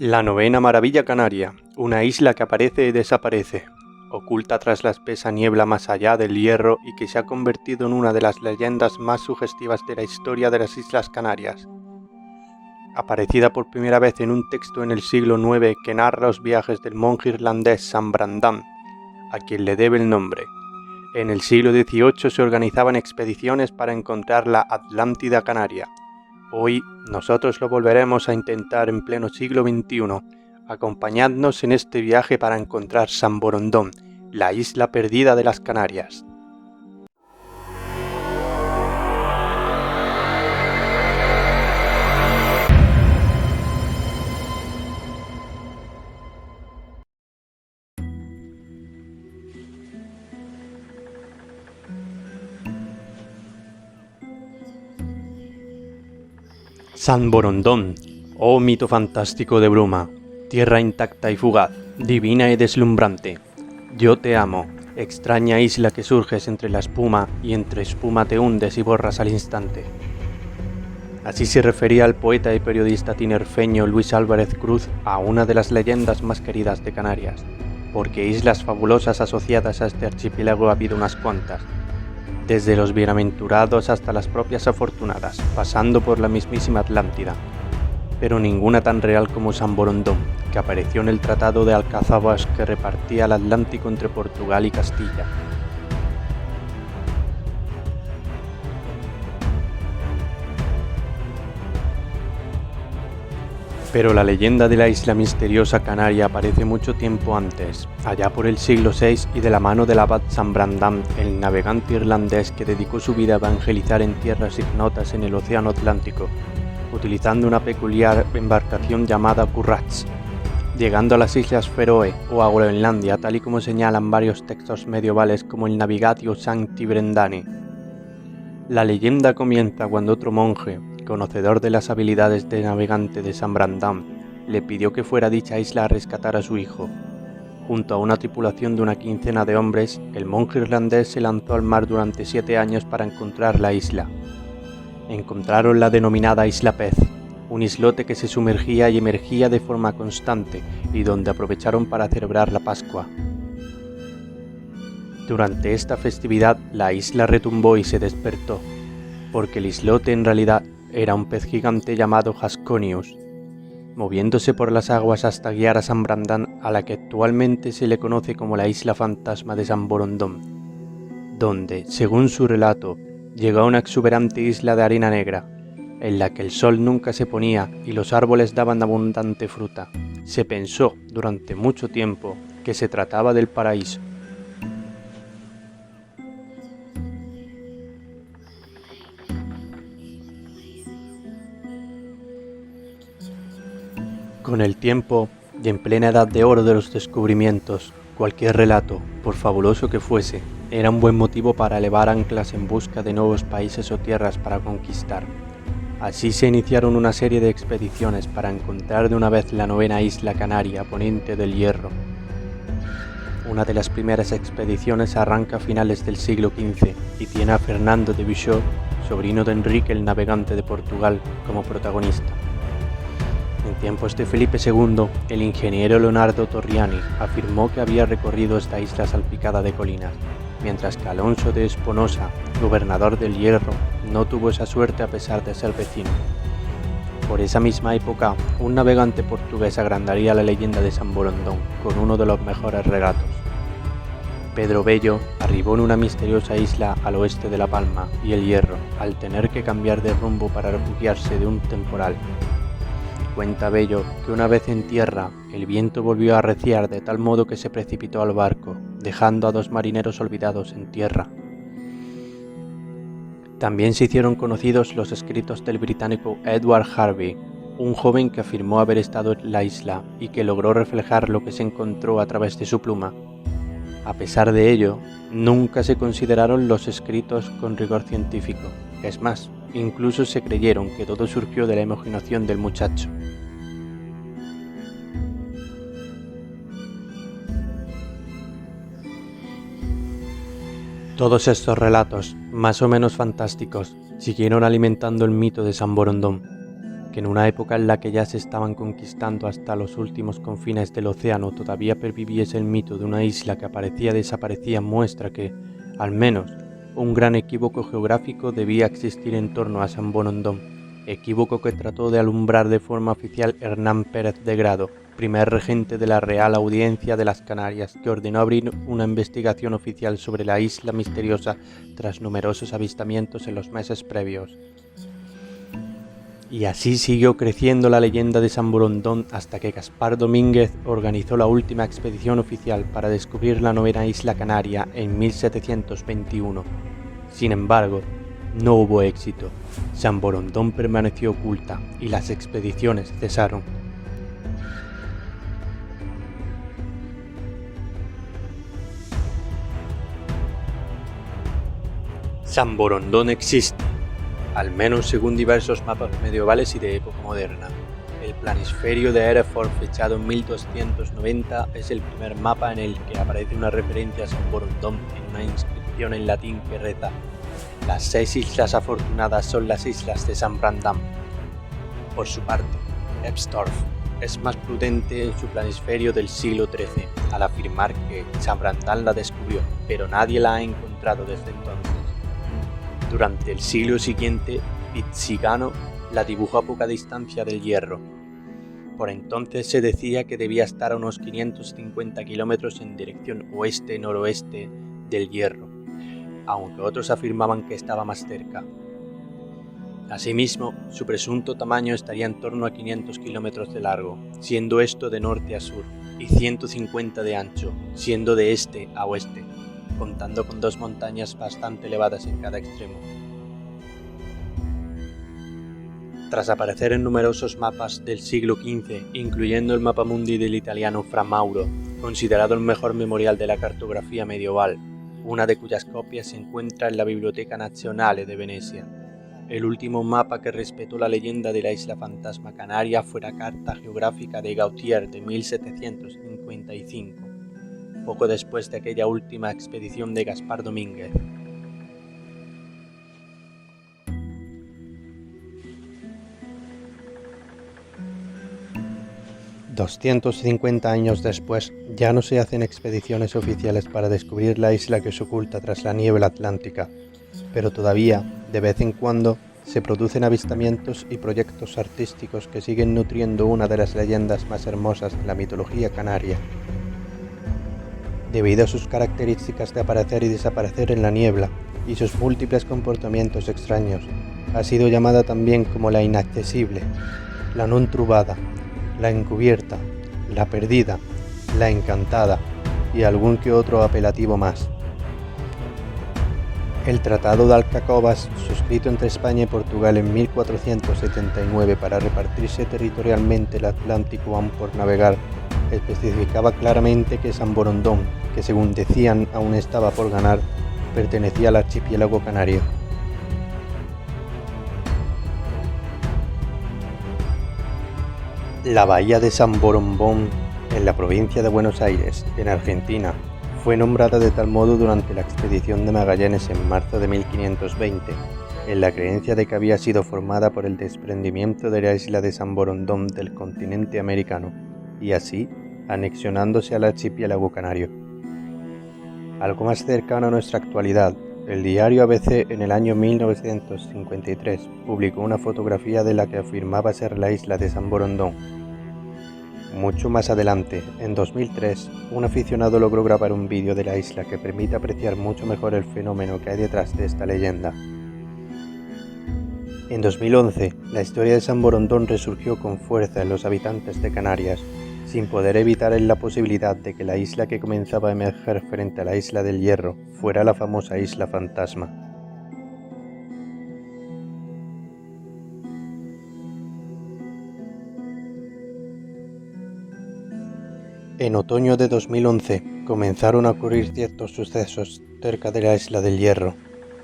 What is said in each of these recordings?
La novena maravilla canaria, una isla que aparece y desaparece, oculta tras la espesa niebla más allá del Hierro y que se ha convertido en una de las leyendas más sugestivas de la historia de las Islas Canarias. Aparecida por primera vez en un texto en el siglo IX que narra los viajes del monje irlandés San Brandán, a quien le debe el nombre. En el siglo XVIII se organizaban expediciones para encontrar la Atlántida Canaria. Hoy nosotros lo volveremos a intentar en pleno siglo XXI. Acompañadnos en este viaje para encontrar San Borondón, la isla perdida de las Canarias. San Borondón, oh mito fantástico de bruma, tierra intacta y fugaz, divina y deslumbrante. Yo te amo, extraña isla que surges entre la espuma y entre espuma te hundes y borras al instante. Así se refería el poeta y periodista tinerfeño Luis Álvarez Cruz a una de las leyendas más queridas de Canarias, porque islas fabulosas asociadas a este archipiélago ha habido unas cuantas, desde los bienaventurados hasta las propias afortunadas, pasando por la mismísima Atlántida, pero ninguna tan real como San Borondón, que apareció en el Tratado de Alcazabas que repartía el Atlántico entre Portugal y Castilla. Pero la leyenda de la isla misteriosa canaria aparece mucho tiempo antes, allá por el siglo VI y de la mano del abad San Brandán, el navegante irlandés que dedicó su vida a evangelizar en tierras ignotas en el Océano Atlántico, utilizando una peculiar embarcación llamada currach, llegando a las Islas Feroe o a Groenlandia, tal y como señalan varios textos medievales como el Navigatio Sancti Brendani. La leyenda comienza cuando otro monje, conocedor de las habilidades de navegante de San Brandán, le pidió que fuera a dicha isla a rescatar a su hijo. Junto a una tripulación de una quincena de hombres, el monje irlandés se lanzó al mar durante 7 años para encontrar la isla. Encontraron la denominada Isla Pez, un islote que se sumergía y emergía de forma constante y donde aprovecharon para celebrar la Pascua. Durante esta festividad la isla retumbó y se despertó, porque el islote en realidad era un pez gigante llamado Hasconius, moviéndose por las aguas hasta guiar a San Brandán a la que actualmente se le conoce como la isla fantasma de San Borondón, donde, según su relato, llegó a una exuberante isla de arena negra, en la que el sol nunca se ponía y los árboles daban abundante fruta. Se pensó durante mucho tiempo que se trataba del paraíso. Con el tiempo, y en plena edad de oro de los descubrimientos, cualquier relato, por fabuloso que fuese, era un buen motivo para elevar anclas en busca de nuevos países o tierras para conquistar. Así se iniciaron una serie de expediciones para encontrar de una vez la novena isla canaria poniente del Hierro. Una de las primeras expediciones arranca a finales del siglo XV y tiene a Fernando de Bouchot, sobrino de Enrique el navegante de Portugal, como protagonista. En tiempos de Felipe II, el ingeniero Leonardo Torriani afirmó que había recorrido esta isla salpicada de colinas, mientras que Alonso de Esponosa, gobernador del Hierro, no tuvo esa suerte a pesar de ser vecino. Por esa misma época, un navegante portugués agrandaría la leyenda de San Borondón con uno de los mejores relatos. Pedro Bello arribó en una misteriosa isla al oeste de La Palma y el Hierro, al tener que cambiar de rumbo para refugiarse de un temporal. Cuenta Bello que una vez en tierra, el viento volvió a arreciar de tal modo que se precipitó al barco, dejando a 2 marineros olvidados en tierra. También se hicieron conocidos los escritos del británico Edward Harvey, un joven que afirmó haber estado en la isla y que logró reflejar lo que se encontró a través de su pluma. A pesar de ello, nunca se consideraron los escritos con rigor científico. Es más, incluso se creyeron que todo surgió de la imaginación del muchacho. Todos estos relatos, más o menos fantásticos, siguieron alimentando el mito de San Borondón. que en una época en la que ya se estaban conquistando hasta los últimos confines del océano todavía perviviese el mito de una isla que aparecía y desaparecía muestra que, al menos, un gran equívoco geográfico debía existir en torno a San Borondón, equívoco que trató de alumbrar de forma oficial Hernán Pérez de Grado, primer regente de la Real Audiencia de las Canarias, que ordenó abrir una investigación oficial sobre la isla misteriosa tras numerosos avistamientos en los meses previos. Y así siguió creciendo la leyenda de San Borondón hasta que Gaspar Domínguez organizó la última expedición oficial para descubrir la novena isla canaria en 1721. Sin embargo, no hubo éxito. San Borondón permaneció oculta y las expediciones cesaron. San Borondón existe, al menos según diversos mapas medievales y de época moderna. El planisferio de Hereford, fechado en 1290, es el primer mapa en el que aparece una referencia a San Borondón en una inscripción en latín que reza: "Las 6 islas afortunadas son las islas de San Brandán". Por su parte, Ebstorf es más prudente en su planisferio del siglo XIII, al afirmar que San Brandán la descubrió, pero nadie la ha encontrado desde entonces. Durante el siglo siguiente, Pizzigano la dibujó a poca distancia del Hierro. Por entonces se decía que debía estar a unos 550 kilómetros en dirección oeste-noroeste del Hierro, aunque otros afirmaban que estaba más cerca. Asimismo, su presunto tamaño estaría en torno a 500 kilómetros de largo, siendo esto de norte a sur, y 150 de ancho, siendo de este a oeste, contando con 2 montañas bastante elevadas en cada extremo. Tras aparecer en numerosos mapas del siglo XV, incluyendo el Mapamundi del italiano Fra Mauro, considerado el mejor memorial de la cartografía medieval, una de cuyas copias se encuentra en la Biblioteca Nazionale de Venecia. El último mapa que respetó la leyenda de la isla fantasma canaria fue la Carta Geográfica de Gautier de 1755, poco después de aquella última expedición de Gaspar Domínguez. $250 años después, ya no se hacen expediciones oficiales para descubrir la isla que se oculta tras la niebla atlántica, pero todavía, de vez en cuando, se producen avistamientos y proyectos artísticos que siguen nutriendo una de las leyendas más hermosas de la mitología canaria. Debido a sus características de aparecer y desaparecer en la niebla y sus múltiples comportamientos extraños, ha sido llamada también como la inaccesible, la non trovada, la encubierta, la perdida, la encantada y algún que otro apelativo más. El Tratado de Alcacobas, suscrito entre España y Portugal en 1479 para repartirse territorialmente el Atlántico aún por navegar, especificaba claramente que San Borondón, que según decían aún estaba por ganar, pertenecía al archipiélago canario. La bahía de San Borondón, en la provincia de Buenos Aires, en Argentina, fue nombrada de tal modo durante la expedición de Magallanes en marzo de 1520, en la creencia de que había sido formada por el desprendimiento de la isla de San Borondón del continente americano, y así anexionándose al archipiélago canario. Algo más cercano a nuestra actualidad, el diario ABC en el año 1953 publicó una fotografía de la que afirmaba ser la isla de San Borondón. Mucho más adelante, en 2003, un aficionado logró grabar un vídeo de la isla que permite apreciar mucho mejor el fenómeno que hay detrás de esta leyenda. En 2011, la historia de San Borondón resurgió con fuerza en los habitantes de Canarias, sin poder evitar la posibilidad de que la isla que comenzaba a emerger frente a la isla del Hierro fuera la famosa isla fantasma. En otoño de 2011 comenzaron a ocurrir ciertos sucesos cerca de la isla del Hierro.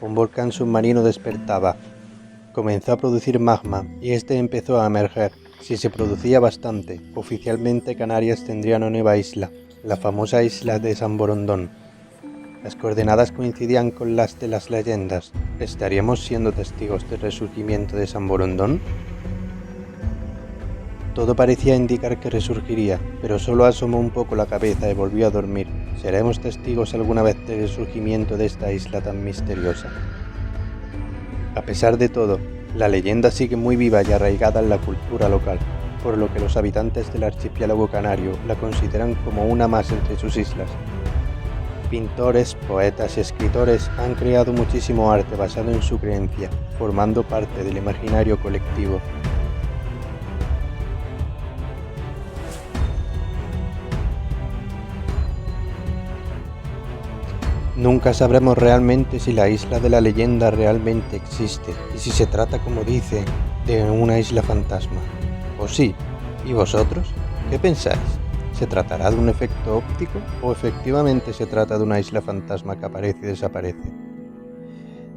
Un volcán submarino despertaba, comenzó a producir magma y este empezó a emerger. Si se producía bastante, oficialmente Canarias tendría una nueva isla, la famosa isla de San Borondón. Las coordenadas coincidían con las de las leyendas. ¿Estaríamos siendo testigos del resurgimiento de San Borondón? Todo parecía indicar que resurgiría, pero solo asomó un poco la cabeza y volvió a dormir. ¿Seremos testigos alguna vez del resurgimiento de esta isla tan misteriosa? A pesar de todo, la leyenda sigue muy viva y arraigada en la cultura local, por lo que los habitantes del archipiélago canario la consideran como una más entre sus islas. Pintores, poetas y escritores han creado muchísimo arte basado en su creencia, formando parte del imaginario colectivo. Nunca sabremos realmente si la isla de la leyenda realmente existe y si se trata, como dicen, de una isla fantasma. ¿O sí? ¿Y vosotros? ¿Qué pensáis? ¿Se tratará de un efecto óptico o efectivamente se trata de una isla fantasma que aparece y desaparece?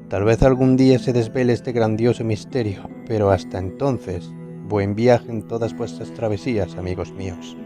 Tal vez algún día se desvele este grandioso misterio, pero hasta entonces, buen viaje en todas vuestras travesías, amigos míos.